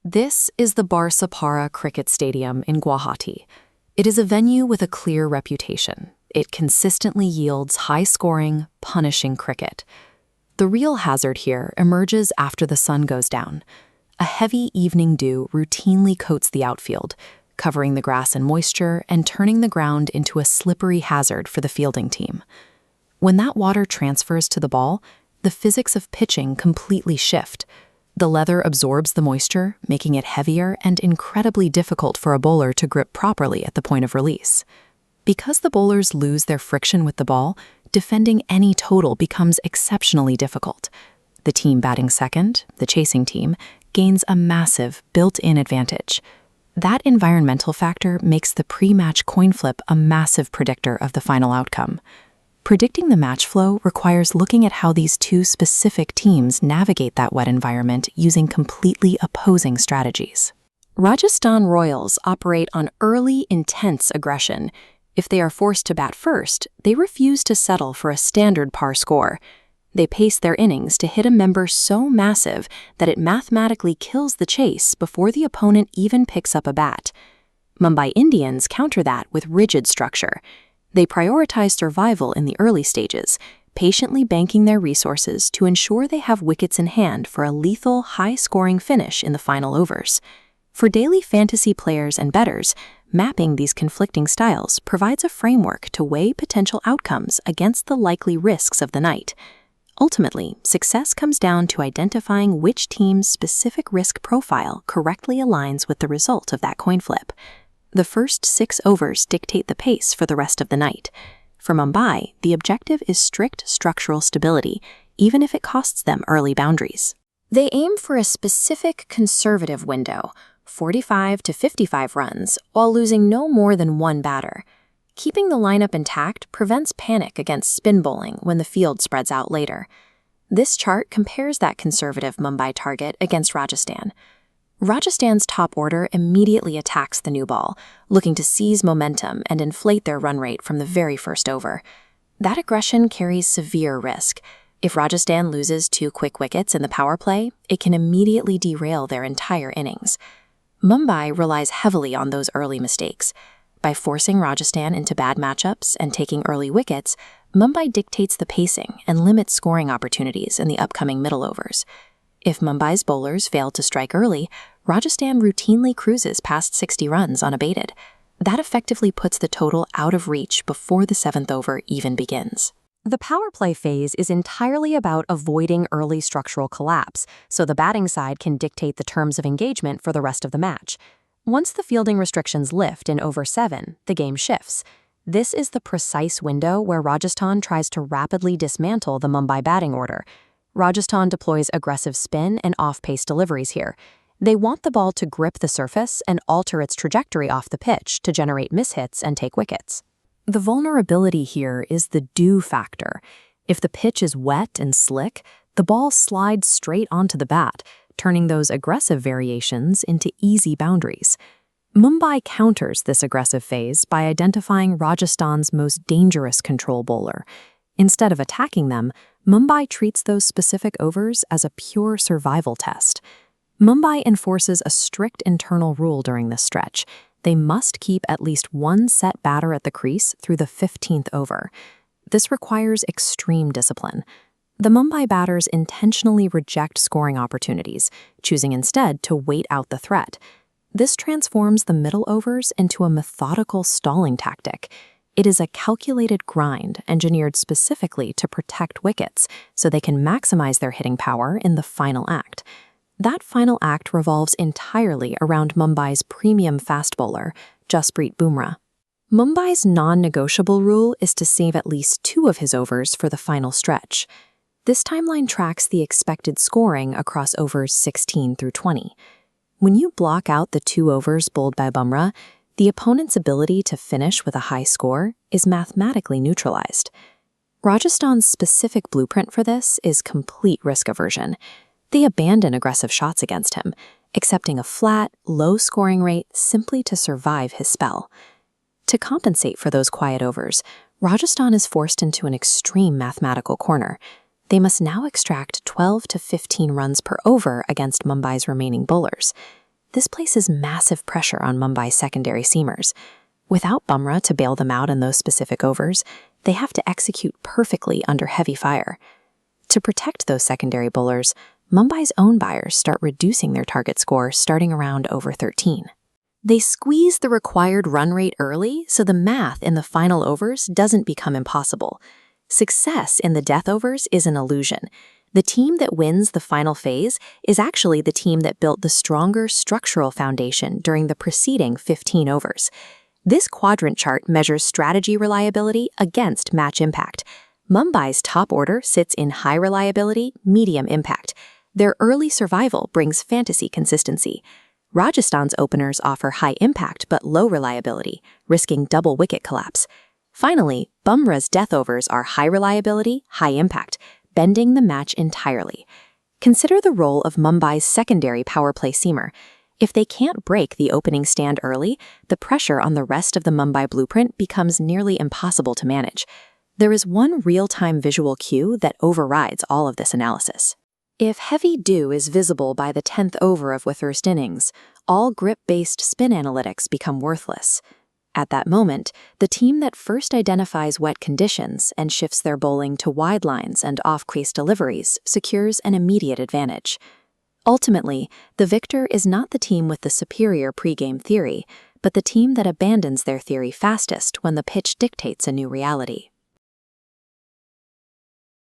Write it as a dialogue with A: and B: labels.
A: This is the Barsapara Cricket Stadium in Guwahati. It is a venue with a clear reputation. It consistently yields high-scoring, punishing cricket. The real hazard here emerges after the sun goes down. A heavy evening dew routinely coats the outfield, covering the grass in moisture and turning the ground into a slippery hazard for the fielding team. When that water transfers to the ball, the physics of pitching completely shift. The leather absorbs the moisture, making it heavier and incredibly difficult for a bowler to grip properly at the point of release. Because the bowlers lose their friction with the ball, defending any total becomes exceptionally difficult. The team batting second, the chasing team, gains a massive built-in advantage. That environmental factor makes the pre-match coin flip a massive predictor of the final outcome. Predicting the match flow requires looking at how these two specific teams navigate that wet environment using completely opposing strategies. Rajasthan Royals operate on early, intense aggression. If they are forced to bat first, they refuse to settle for a standard par score. They pace their innings to hit a member so massive that it mathematically kills the chase before the opponent even picks up a bat. Mumbai Indians counter that with rigid structure. They prioritize survival in the early stages, patiently banking their resources to ensure they have wickets in hand for a lethal, high-scoring finish in the final overs. For daily fantasy players and bettors, mapping these conflicting styles provides a framework to weigh potential outcomes against the likely risks of the night. Ultimately, success comes down to identifying which team's specific risk profile correctly aligns with the result of that coin flip. The first 6 overs dictate the pace for the rest of the night. For Mumbai, the objective is strict structural stability, even if it costs them early boundaries. They aim for a specific conservative window, 45 to 55 runs, while losing no more than one batter. Keeping the lineup intact prevents panic against spin bowling when the field spreads out later. This chart compares that conservative Mumbai target against Rajasthan. Rajasthan's top order immediately attacks the new ball, looking to seize momentum and inflate their run rate from the very first over. That aggression carries severe risk. If Rajasthan loses 2 quick wickets in the power play, it can immediately derail their entire innings. Mumbai relies heavily on those early mistakes. By forcing Rajasthan into bad matchups and taking early wickets, Mumbai dictates the pacing and limits scoring opportunities in the upcoming middle overs. If Mumbai's bowlers fail to strike early, Rajasthan routinely cruises past 60 runs unabated. That effectively puts the total out of reach before the 7th over even begins. The power play phase is entirely about avoiding early structural collapse, so the batting side can dictate the terms of engagement for the rest of the match. Once the fielding restrictions lift in over 7, the game shifts. This is the precise window where Rajasthan tries to rapidly dismantle the Mumbai batting order. Rajasthan deploys aggressive spin and off-pace deliveries here. They want the ball to grip the surface and alter its trajectory off the pitch to generate mishits and take wickets. The vulnerability here is the dew factor. If the pitch is wet and slick, the ball slides straight onto the bat, turning those aggressive variations into easy boundaries. Mumbai counters this aggressive phase by identifying Rajasthan's most dangerous control bowler. Instead of attacking them, Mumbai treats those specific overs as a pure survival test. Mumbai enforces a strict internal rule during this stretch. They must keep at least one set batter at the crease through the 15th over. This requires extreme discipline. The Mumbai batters intentionally reject scoring opportunities, choosing instead to wait out the threat. This transforms the middle overs into a methodical stalling tactic. It is a calculated grind engineered specifically to protect wickets so they can maximize their hitting power in the final act. That final act revolves entirely around Mumbai's premium fast bowler, Jasprit Bumrah. Mumbai's non-negotiable rule is to save at least 2 of his overs for the final stretch. This timeline tracks the expected scoring across overs 16 through 20. When you block out the 2 overs bowled by Bumrah, the opponent's ability to finish with a high score is mathematically neutralized. Rajasthan's specific blueprint for this is complete risk aversion. They abandon aggressive shots against him, accepting a flat, low scoring rate simply to survive his spell. To compensate for those quiet overs, Rajasthan is forced into an extreme mathematical corner. They must now extract 12 to 15 runs per over against Mumbai's remaining bowlers. This places massive pressure on Mumbai's secondary seamers. Without Bumrah to bail them out in those specific overs, they have to execute perfectly under heavy fire. To protect those secondary bowlers, Mumbai's own buyers start reducing their target score starting around over 13. They squeeze the required run rate early so the math in the final overs doesn't become impossible. Success in the death overs is an illusion. The team that wins the final phase is actually the team that built the stronger structural foundation during the preceding 15 overs. This quadrant chart measures strategy reliability against match impact. Mumbai's top order sits in high reliability, medium impact. Their early survival brings fantasy consistency. Rajasthan's openers offer high impact but low reliability, risking double wicket collapse. Finally, Bumrah's death overs are high reliability, high impact, bending the match entirely. Consider the role of Mumbai's secondary power play seamer. If they can't break the opening stand early, the pressure on the rest of the Mumbai blueprint becomes nearly impossible to manage. There is one real-time visual cue that overrides all of this analysis. If heavy dew is visible by the 10th over of the first innings, all grip-based spin analytics become worthless. At that moment, the team that first identifies wet conditions and shifts their bowling to wide lines and off-crease deliveries secures an immediate advantage. Ultimately, the victor is not the team with the superior pregame theory, but the team that abandons their theory fastest when the pitch dictates a new reality.